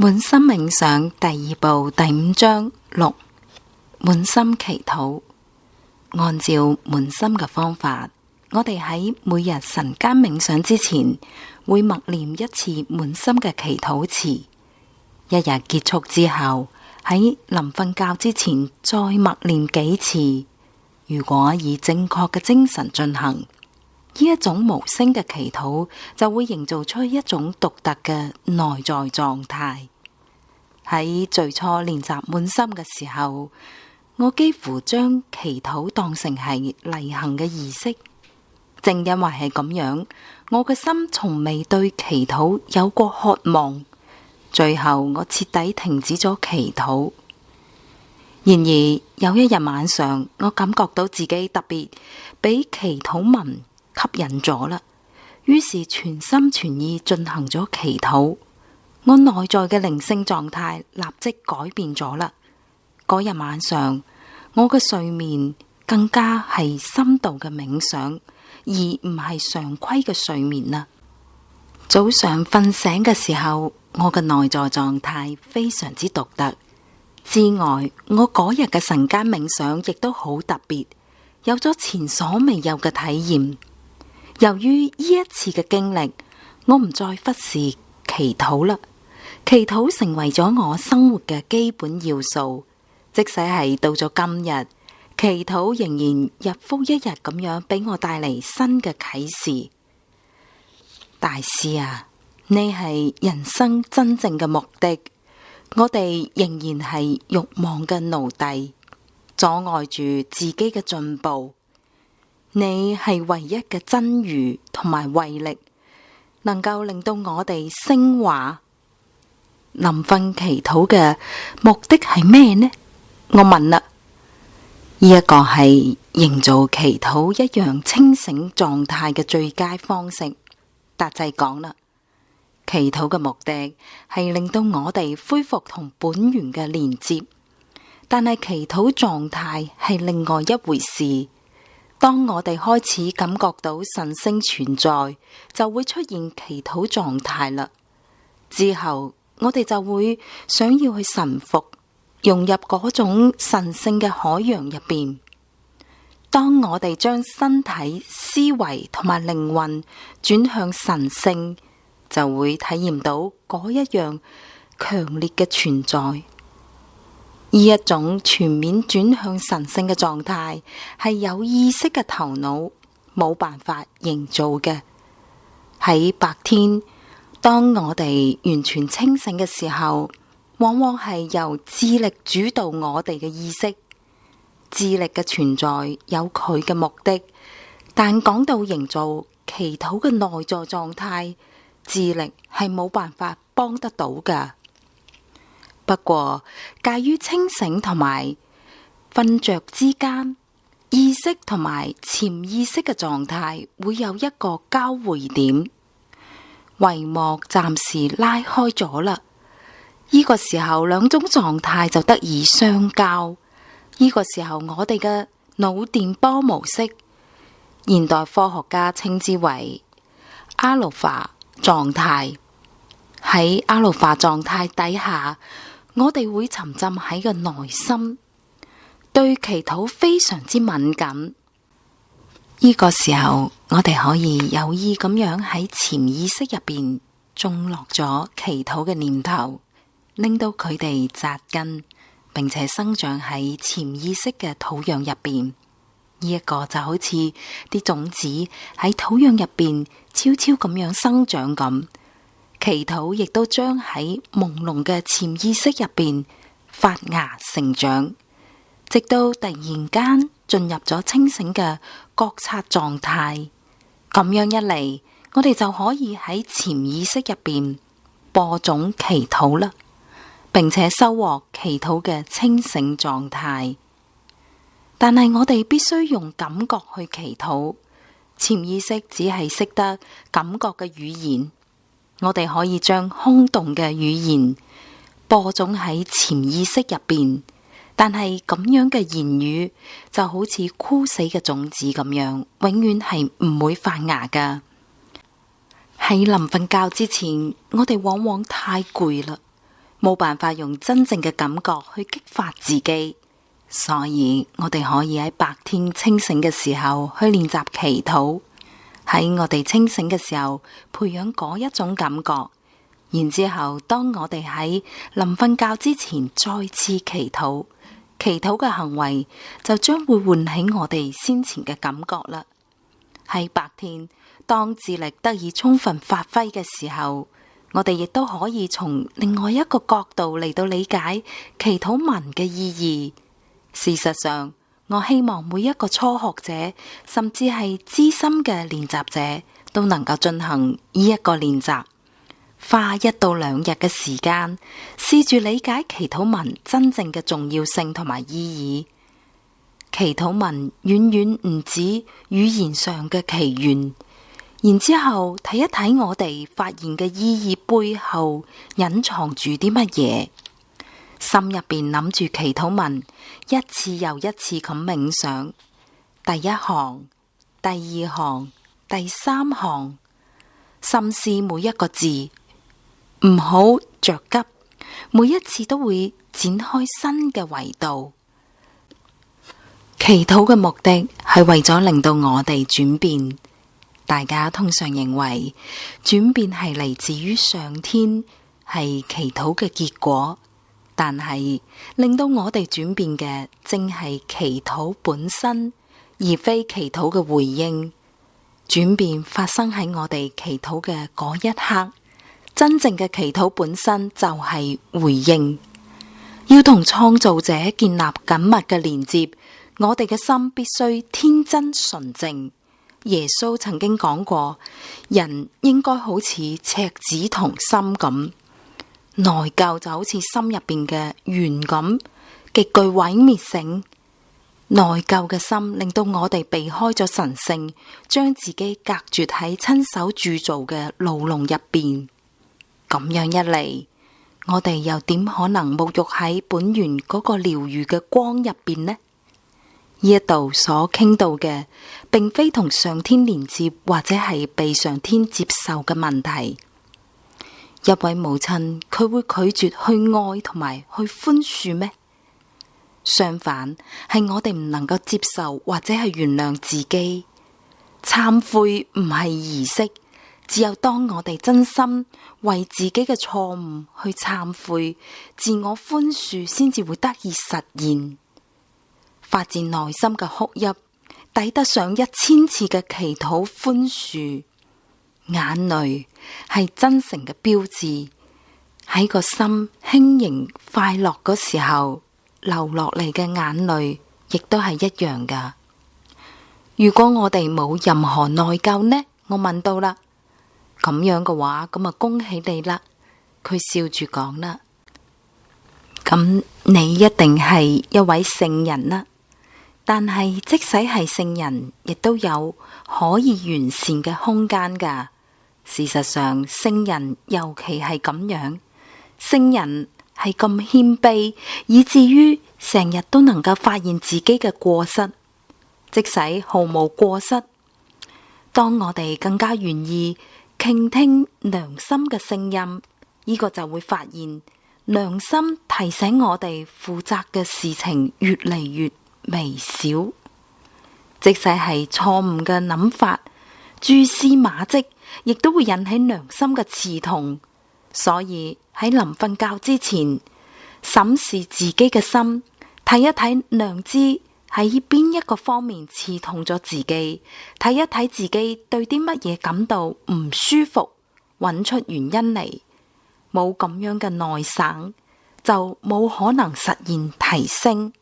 滿心冥想第二部第5章6，滿心祈禱。按照滿心嘅方法，我哋喺每日晨間冥想之前，會默念一次滿心嘅祈禱詞。一日結束之後，喺臨瞓覺之前再默念幾次。如果以正確嘅精神進行，呢一種無聲嘅祈禱就會營造出一種獨特嘅內在狀態。喺最初練習滿心嘅時候，我幾乎將祈禱當成係例行嘅儀式。正因為係咁樣，我嘅心從未對祈禱有過渴望。最後我徹底停止咗祈禱。然而有一日晚上，我感覺到自己特別俾祈禱文吸引咗啦，於是全心全意進行咗祈禱。我內在嘅靈性狀態立即改變咗啦。嗰日晚上，我嘅睡眠更加係深度嘅冥想，而唔係常規嘅睡眠啦。早上瞓醒嘅時候，我嘅內在狀態非常之獨特。之外，我嗰日嘅晨間冥想亦都好特別，有咗前所未有嘅體驗。由於呢一次嘅經歷，我唔再忽視祈禱啦。祈禱成為咗我生活嘅基本要素，即使係到咗今日，祈禱仍然日復一日咁樣俾我帶嚟新嘅啟示。大師啊，呢係人生真正嘅目的，我哋仍然係慾望嘅奴隸，阻礙住自己嘅進步。你係唯一嘅真如同埋慧力，能夠令到我哋升華。臨瞓祈禱嘅目的係咩呢？我問啦。呢一個係營造祈禱一樣清醒狀態嘅最佳方式。達濟講啦，祈禱嘅目的係令到我哋恢復同本源嘅連接，但係祈禱狀態係另外一回事。當我哋開始感覺到神聖存在，就會出現祈禱狀態啦。之後我哋就會想要去臣服，融入嗰種神聖嘅海洋入邊。當我哋將身體、思維同埋靈魂轉向神聖，就會體驗到嗰一樣強烈嘅存在。呢一種全面轉向神聖嘅狀態，係有意識嘅頭腦冇辦法營造嘅。喺白天，當我哋完全清醒嘅時候，往往係由智力主導我哋嘅意識。智力嘅存在有佢嘅目的，但講到營造祈禱嘅內在狀態，智力係冇辦法幫得到㗎。不過，介於清醒同埋瞓着之間，意識同埋潛意識嘅狀態會有一個交匯點。帷幕暫時拉開咗啦，呢個時候兩種狀態就得以相交。呢個時候我哋嘅腦電波模式，現代科學家稱之為阿魯法狀態。喺阿魯法狀態底下，我哋會沉浸喺個內心，對祈禱非常之敏感。呢個時候，我哋可以有意咁樣喺潛意識入邊種落咗祈禱嘅念頭，令到佢哋扎根，並且生長喺潛意識嘅土壤入邊。呢一個就好似啲種子喺土壤入邊悄悄咁樣生長咁，祈禱亦都將喺朦朧嘅潛意識入邊發芽成長，直到突然間進入咗清醒嘅覺察狀態。咁樣一嚟，我哋就可以喺潛意識入邊播種祈禱啦，並且收穫祈禱嘅清醒狀態。但係我哋必須用感覺去祈禱，潛意識只係識得感覺嘅語言。我哋可以將空洞嘅語言播種喺潛意識入邊，但係咁樣嘅言語就好似枯死嘅種子咁樣，永遠係唔會發芽㗎。喺臨瞓覺之前，我哋往往太攰啦。冇辦法用真正嘅感覺去激發自己，所以我哋可以喺白天清醒嘅時候去練習祈禱，喺我哋清醒嘅時候培養嗰一種感覺，然之後當我哋喺臨瞓覺之前再次祈禱，祈禱嘅行為就將會喚起我哋先前嘅感覺啦。喺白天，當智力得以充分發揮嘅時候，我哋亦都可以從另外一個角度嚟到理解祈禱文嘅意義。事實上，我希望每一個初學者，甚至係資深嘅練習者，都能夠進行呢一個練習，花1到2日嘅時間，試住理解祈禱文真正嘅重要性同埋意義。祈禱文遠遠唔止語言上嘅起源，然之後睇一睇我哋發現嘅意義背後隱藏住啲乜嘢，心入邊諗住祈禱文，一次又一次咁冥想，第一行、第二行、第三行，深思每一個字，唔好着急，每一次都會展開新嘅維度。祈禱嘅目的係為咗令到我哋轉變。大家通常認為轉變係嚟自於上天，係祈禱嘅結果，但係令到我哋轉變嘅正係祈禱本身，而非祈禱嘅回應。轉變發生喺我哋祈禱嘅嗰一刻，真正嘅祈禱本身就係回應。要同創造者建立緊密嘅連接，我哋嘅心必須天真純正。耶穌曾經講過，人應該好似赤子同心咁，內疚就好似心入邊嘅鉛咁，極具毀滅性。內疚嘅心令到我哋避開咗神聖，將自己隔絕喺親手鑄造嘅牢籠入邊。咁樣一嚟，我哋又點可能沐浴喺本源嗰個療癒嘅光入邊呢？呢一度所傾到嘅，並非同上天連接或者係被上天接受嘅問題。一位母親，佢會拒絕去愛同埋去寬恕咩？相反，係我哋唔能夠接受或者係原諒自己。懺悔唔係儀式，只有當我哋真心為自己嘅錯誤去懺悔，自我寬恕先至會得以實現。發自內心嘅哭泣，抵得上1000次嘅祈禱寬恕。眼淚係真誠嘅標誌，喺個心輕盈快樂嗰時候流落嚟嘅眼淚，亦都係一樣噶。如果我哋冇任何內疚呢？我問到啦，咁樣嘅話，咁啊恭喜你啦！佢笑住講啦，咁你一定係一位聖人啦。但係即使係聖人，亦都有可以完善嘅空間噶。事實上，聖人尤其係咁樣，聖人係咁謙卑，以至於成日都能夠發現自己嘅過失，即使毫無過失。當我哋更加願意傾聽良心嘅聲音，呢個就會發現良心提醒我哋負責嘅事情越嚟越微小，即使係錯誤嘅諗法、蛛絲馬跡，亦都會引起良心嘅刺痛。所以喺臨瞓覺之前，審視自己嘅心，睇一睇良知喺邊一個方面刺痛咗自己，睇一睇自己對啲乜嘢感到唔舒服，揾出原因嚟。冇咁樣嘅內省，就冇可能實現提升。